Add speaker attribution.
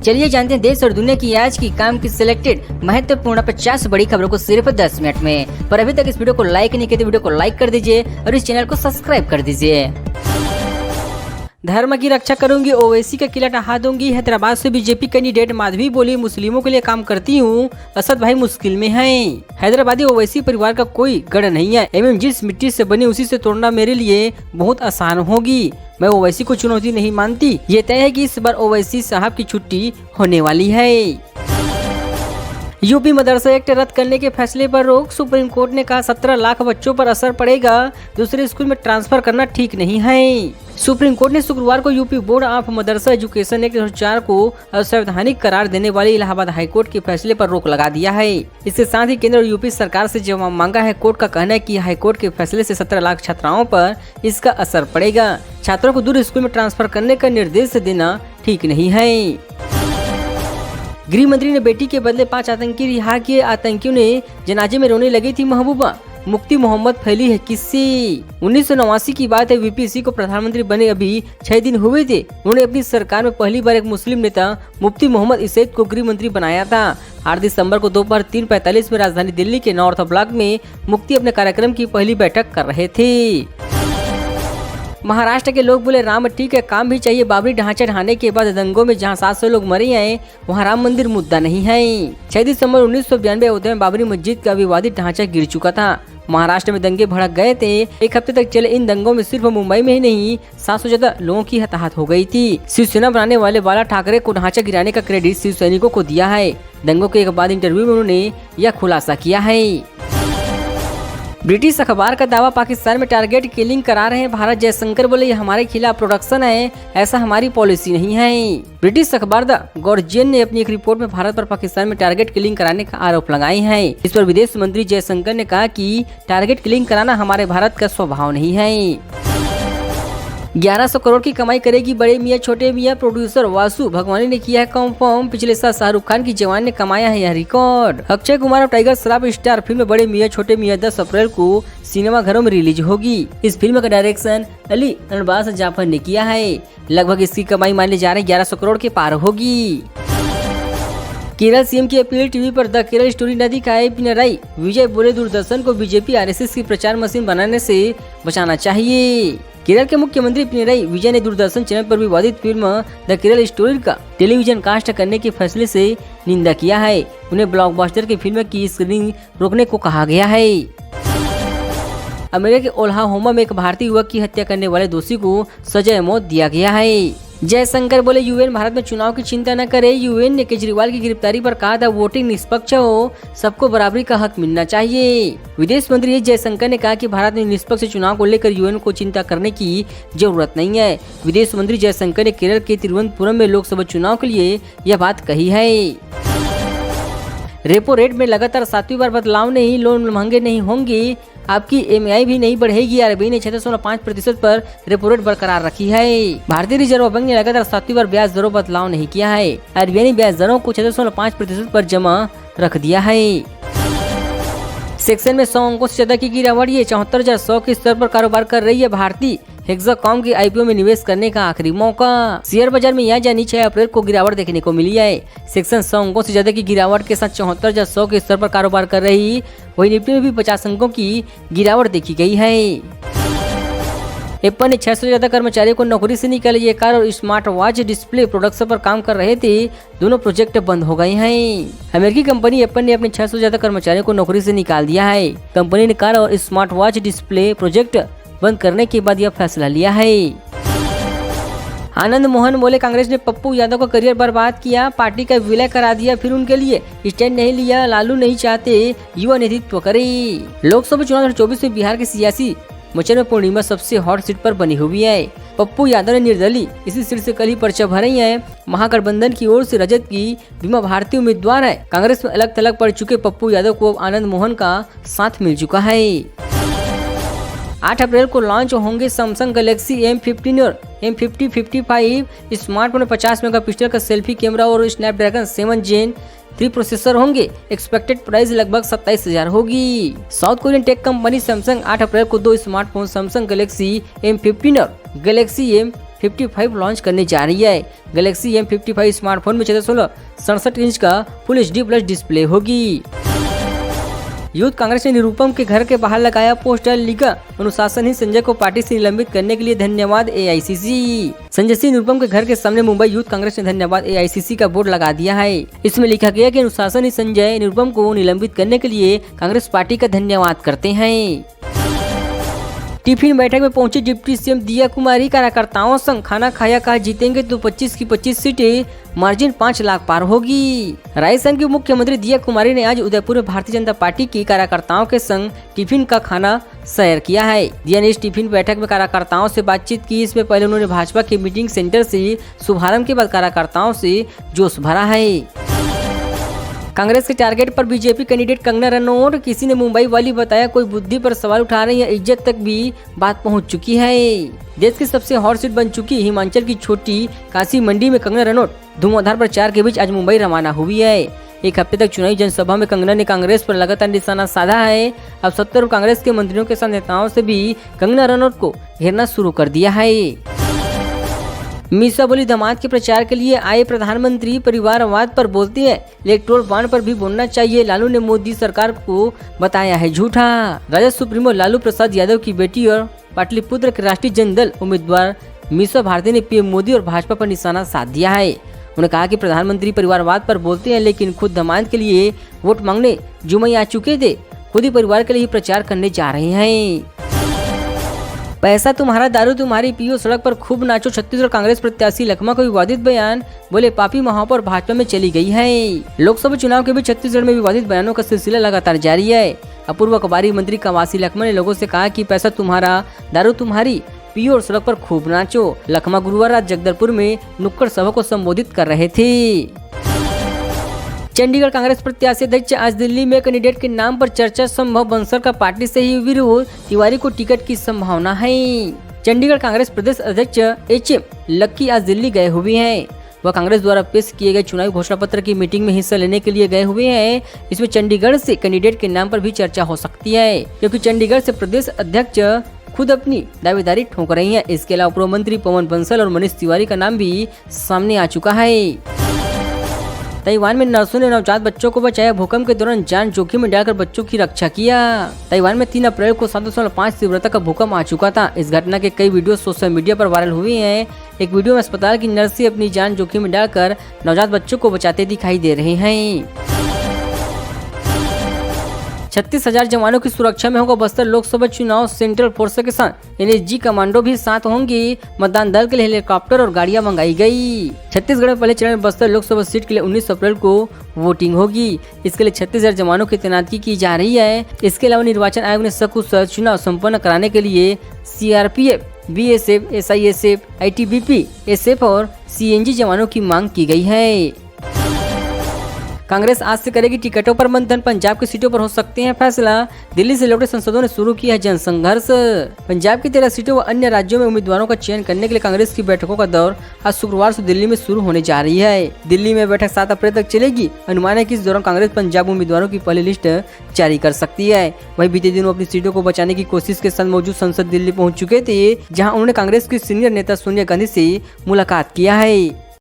Speaker 1: चलिए जानते हैं देश और दुनिया की आज की काम की सिलेक्टेड महत्वपूर्ण 50 बड़ी खबरों को सिर्फ 10 मिनट में। पर अभी तक इस वीडियो को लाइक नहीं किया तो वीडियो को लाइक कर दीजिए और इस चैनल को सब्सक्राइब कर दीजिए। धर्म की रक्षा करूंगी, ओवैसी का किला ढहा दूंगी। हैदराबाद से बीजेपी कैंडिडेट माधवी बोली, मुस्लिमों के लिए काम करती हूँ, असद भाई मुश्किल में हैं। हैदराबादी ओवैसी परिवार का कोई गढ़ नहीं है एवं जिस मिट्टी से बनी उसी से तोड़ना मेरे लिए बहुत आसान होगी। मैं ओवैसी को चुनौती नहीं मानती। ये तय है कि इस बार ओवैसी साहब की छुट्टी होने वाली है। यूपी मदरसा एक्ट रद्द करने के फैसले पर रोक, सुप्रीम कोर्ट ने कहा 17 लाख बच्चों पर असर पड़ेगा, दूसरे स्कूल में ट्रांसफर करना ठीक नहीं है। सुप्रीम कोर्ट ने शुक्रवार को UP board of Madrasa education act 2004 को असंवैधानिक करार देने वाले इलाहाबाद हाईकोर्ट के फैसले पर रोक लगा दिया है। इसके साथ ही केंद्र और यूपी सरकार से जवाब मांगा है। कोर्ट का कहना है कि हाईकोर्ट के फैसले से 17 लाख छात्राओं पर इसका असर पड़ेगा। छात्रों को दूर स्कूल में ट्रांसफर करने का निर्देश देना ठीक नहीं है। गृह मंत्री ने बेटी के बदले 5 आतंकी रिहा किए। आतंकियों ने जनाजे में रोने लगी थी महबूबा, मुफ्ती मोहम्मद फैली है किस्से। 1989 की बात है। वीपीसी को प्रधानमंत्री बने अभी 6 दिन हुए थे। उन्होंने अपनी सरकार में पहली बार एक मुस्लिम नेता मुफ्ती मोहम्मद इसैद को गृह मंत्री बनाया था। 8 दिसंबर को दोपहर 3:45 में राजधानी दिल्ली के नॉर्थ ब्लॉक में मुफ्ती अपने कार्यक्रम की पहली बैठक कर रहे थे। महाराष्ट्र के लोग बोले राम ठीक है, काम भी चाहिए। बाबरी ढांचा ढहाने के बाद दंगों में जहां 700 लोग मरे हैं वहां राम मंदिर मुद्दा नहीं है। 6 दिसंबर 1992 अयोध्या में बाबरी मस्जिद का विवादित ढांचा गिर चुका था। महाराष्ट्र में दंगे भड़क गए थे। एक हफ्ते तक चले इन दंगों में सिर्फ मुंबई में ही नहीं 700 से ज्यादा लोगों की हताहत हो गई थी। शिवसेना बनाने वाले बाला ठाकरे को ढांचा गिराने का क्रेडिट शिव सैनिकों को दिया है। दंगों के बाद इंटरव्यू में उन्होंने यह खुलासा किया है। ब्रिटिश अखबार का दावा, पाकिस्तान में टारगेट किलिंग करा रहे हैं भारत। जयशंकर बोले ये हमारे खिलाफ प्रोडक्शन है, ऐसा हमारी पॉलिसी नहीं है। ब्रिटिश अखबार द गार्जियन ने अपनी एक रिपोर्ट में भारत पर पाकिस्तान में टारगेट किलिंग कराने का आरोप लगाए हैं। इस पर विदेश मंत्री जयशंकर ने कहा कि टारगेट किलिंग कराना हमारे भारत का स्वभाव नहीं है। 1100 करोड़ की कमाई करेगी बड़े मियाँ छोटे मियाँ। प्रोड्यूसर वासु भगवानी ने किया है कंफर्म। पिछले साल शाहरुख खान की जवान ने कमाया है यह रिकॉर्ड। अक्षय कुमार और टाइगर श्रॉफ स्टार फिल्म बड़े मियाँ छोटे मियाँ 10 अप्रैल को सिनेमा घरों में रिलीज होगी। इस फिल्म का डायरेक्शन अली अरबाज जाफर ने किया है। लगभग इसकी कमाई माने जा रहे 1100 करोड़ के पार होगी। केरल सीएम की अपील, टीवी पर द केरल स्टोरी न दिखाए पिनराई विजय बोले, दूरदर्शन को बीजेपी आरएसएस की प्रचार मशीन बनाने से बचाना चाहिए। केरल के मुख्यमंत्री पिनराई विजय ने दूरदर्शन चैनल पर विवादित फिल्म द केरल स्टोरी का टेलीविजन कास्ट करने के फैसले से निंदा किया है। उन्हें ब्लॉकबस्टर की फिल्म की स्क्रीनिंग रोकने को कहा गया है। अमेरिका के ओक्लाहोमा में एक भारतीय युवक की हत्या करने वाले दोषी को सजा मौत दिया गया है। जयशंकर बोले यूएन भारत में चुनाव की चिंता न करे। यूएन ने केजरीवाल की गिरफ्तारी पर कहा था वोटिंग निष्पक्ष हो, सबको बराबरी का हक मिलना चाहिए। विदेश मंत्री एस जयशंकर ने कहा कि भारत में निष्पक्ष चुनाव को लेकर यूएन को चिंता करने की जरूरत नहीं है। विदेश मंत्री जयशंकर ने केरल के तिरुवनंतपुरम में लोकसभा चुनाव के लिए यह बात कही है। रेपो रेट में लगातार 7वीं बार बदलाव नहीं, लोन महंगे नहीं होंगे, आपकी ईएमआई भी नहीं बढ़ेगी। आरबीआई ने 6.5% पर रेपो रेट बरकरार रखी है। भारतीय रिजर्व बैंक ने लगातार 7वीं बार ब्याज दरों बदलाव नहीं किया है। आरबीआई ने ब्याज दरों को 6.5% पर जमा रख दिया है। सेक्शन में 100 अंकों से ज्यादा की गिरावट, ये 74,100 के स्तर पर कारोबार कर रही है। भारतीय हेक्साकॉम के आईपीओ में निवेश करने का आखिरी मौका। शेयर बाजार में यहाँ जानी 6 अप्रैल को गिरावट देखने को मिली है। सेक्शन 100 अंकों से ज्यादा की गिरावट के साथ 74,100 के स्तर पर कारोबार कर रही। वही निफ्टी में भी 50 अंकों की गिरावट देखी गई है। एप्पल ने 600 से ज्यादा कर्मचारियों को नौकरी से निकाले। ये कार और स्मार्ट वॉच डिस्प्ले प्रोडक्शन पर काम कर रहे थे, दोनों प्रोजेक्ट बंद हो गए हैं। अमेरिकी कंपनी एप्पल ने अपने 600 से ज्यादा कर्मचारियों को नौकरी से निकाल दिया है। कंपनी ने कार और स्मार्ट वॉच डिस्प्ले प्रोजेक्ट बंद करने के बाद यह फैसला लिया है। आनंद मोहन बोले, कांग्रेस ने पप्पू यादव का करियर बर्बाद किया, पार्टी का विलय करा दिया, फिर उनके लिए स्टैंड नहीं लिया। लालू नहीं चाहते युवा नेतृत्व करे। लोकसभा चुनाव 2024 में बिहार के सियासी मचर में पूर्णिमा सबसे हॉट सीट पर बनी हुई है। पप्पू यादव ने निर्दलीय इसी सीट से कल ही पर्चा भरी है। महागठबंधन की ओर से रजत की बीमा भारतीय उम्मीदवार है। कांग्रेस में अलग थलग पड़ चुके पप्पू यादव को अब आनंद मोहन का साथ मिल चुका है। 8 अप्रैल को लॉन्च होंगे सैमसंग गैलेक्सी M15 और M50-55 स्मार्टफोन में 50 मेगापिक्सल का सेल्फी कैमरा और स्नैपड्रैगन 7 Gen 3 प्रोसेसर होंगे। एक्सपेक्टेड प्राइस लगभग 27,000 होगी। South Korean tech company Samsung 8 अप्रैल को 2 स्मार्टफोन सैमसंग गैलेक्सी M15 और गैलेक्सी M55 लॉन्च करने जा रही है। गैलेक्सी M55 स्मार्टफोन में 1467 इंच का फुल HD प्लस डिस्प्ले होगी। यूथ कांग्रेस ने निरुपम के घर के बाहर लगाया पोस्टर, लिखा अनुशासन ही संजय को पार्टी से निलंबित करने के लिए धन्यवाद AICC। संजय सिंह निरुपम के घर के सामने मुंबई यूथ कांग्रेस ने धन्यवाद AICC का बोर्ड लगा दिया है। इसमें लिखा गया कि अनुशासन ही संजय निरुपम को निलंबित करने के लिए कांग्रेस पार्टी का धन्यवाद करते हैं। टिफिन बैठक में पहुंची डिप्टी CM दिया कुमारी, कार्यकर्ताओं संग खाना खाया, कहा जीतेंगे तो 25 की 25 सीटें, मार्जिन 5 लाख पार होगी। राजस्थान की मुख्यमंत्री दिया कुमारी ने आज उदयपुर में भारतीय जनता पार्टी की कार्यकर्ताओं के संग टिफिन का खाना शेयर किया है। दिया ने इस टिफिन बैठक में कार्यकर्ताओं से बातचीत की। इसमें पहले उन्होंने भाजपा के मीटिंग सेंटर से शुभारंभ के बाद कार्यकर्ताओं से जोश भरा है। कांग्रेस के टारगेट पर बीजेपी कैंडिडेट कंगना रनौत, किसी ने मुंबई वाली बताया कोई बुद्धि पर सवाल उठा रही है, इज्जत तक भी बात पहुंच चुकी है। देश की सबसे हॉट सीट बन चुकी हिमाचल की छोटी काशी मंडी में कंगना रनौत धुआंधार प्रचार के बीच आज मुंबई रवाना हुई है। एक हफ्ते तक चुनावी जनसभा में कंगना ने कांग्रेस पर लगातार निशाना साधा है। अब 70 कांग्रेस के मंत्रियों के साथ नेताओं से भी कंगना रनौत को घेरना शुरू कर दिया है। मीसा बोली दामाद के प्रचार के लिए आए प्रधानमंत्री परिवारवाद पर बोलती है, इलेक्टोरल बॉन्ड पर भी बोलना चाहिए। लालू ने मोदी सरकार को बताया है झूठा। राजद सुप्रीमो लालू प्रसाद यादव की बेटी और पाटलिपुत्र के राष्ट्रीय जनदल उम्मीदवार मीसा भारती ने PM मोदी और भाजपा पर निशाना साध दिया है। उन्होंने कहा कि प्रधानमंत्री परिवारवाद पर बोलते हैं, लेकिन खुद दामाद के लिए वोट मांगने जुमई आ चुके थे, खुद ही परिवार के लिए प्रचार करने जा रहे हैं। पैसा तुम्हारा, दारू तुम्हारी, पियो, सड़क पर खूब नाचो। छत्तीसगढ़ कांग्रेस प्रत्याशी लखमा को विवादित बयान, बोले पापी महापौर भाजपा में चली गई है। लोकसभा चुनाव के बीच छत्तीसगढ़ में विवादित बयानों का सिलसिला लगातार जारी है। अपूर्व कबारी मंत्री कवासी लखमा ने लोगों से कहा कि पैसा तुम्हारा, दारू तुम्हारी, पियो और सड़क पर खूब नाचो। लखमा गुरुवार रात जगदलपुर में नुक्कड़ सभा को संबोधित कर रहे थे। चंडीगढ़ कांग्रेस प्रत्याशी अध्यक्ष आज दिल्ली में कैंडिडेट के नाम पर चर्चा, संभव बंसल का पार्टी से ही विरोध, तिवारी को टिकट की संभावना है। चंडीगढ़ कांग्रेस प्रदेश अध्यक्ष HM लक्की आज दिल्ली गए हुए हैं। वह कांग्रेस द्वारा पेश किए गए चुनावी घोषणा पत्र की मीटिंग में हिस्सा लेने के लिए गए हुए हैं। इसमें चंडीगढ़ से कैंडिडेट के नाम पर भी चर्चा हो सकती है, क्योंकि चंडीगढ़ से प्रदेश अध्यक्ष खुद अपनी दावेदारी ठोक रही है। इसके अलावा पूर्व मंत्री पवन बंसल और मनीष तिवारी का नाम भी सामने आ चुका है। ताइवान में नर्सों ने नवजात बच्चों को बचाया, भूकंप के दौरान जान जोखिम में डालकर बच्चों की रक्षा किया। ताइवान में 3 अप्रैल को 7.5 तीव्रता का भूकंप आ चुका था। इस घटना के कई वीडियो सोशल मीडिया पर वायरल हुए हैं। एक वीडियो में अस्पताल की नर्सें अपनी जान जोखिम में डालकर नवजात बच्चों को बचाते दिखाई दे रहे हैं। 36,000 जवानों की सुरक्षा में होगा बस्तर लोकसभा चुनाव। सेंट्रल फोर्स के साथ NSG कमांडो भी साथ होंगे। मतदान दल के लिए हेलीकॉप्टर और गाड़ियां मंगाई गई। छत्तीसगढ़ में पहले चरण में बस्तर लोकसभा सीट के लिए 19 अप्रैल को वोटिंग होगी। इसके लिए 36,000 जवानों की तैनाती की जा रही है। इसके अलावा निर्वाचन आयोग ने सकुशल चुनाव संपन्न कराने के लिए CRPF, BSF, SISF, ITBP, SF और CNG जवानों की मांग की गई है। कांग्रेस आज से करेगी टिकटों पर मंथन, पंजाब की सीटों पर हो सकते हैं फैसला। दिल्ली से लौटे सांसदों ने शुरू किया है जनसंघर्ष। पंजाब की 13 सीटों व अन्य राज्यों में उम्मीदवारों का चयन करने के लिए कांग्रेस की बैठकों का दौर आज शुक्रवार से दिल्ली में शुरू होने जा रही है। दिल्ली में बैठक 7 अप्रैल तक चलेगी। अनुमान है कि इस दौरान कांग्रेस पंजाब उम्मीदवारों की पहली लिस्ट जारी कर सकती है। वहीं बीते दिनों अपनी सीटों को बचाने की कोशिश के साथ मौजूद संसद दिल्ली पहुँच चुके थे, जहाँ उन्होंने कांग्रेस की सीनियर नेता सोनिया गांधी से मुलाकात किया है।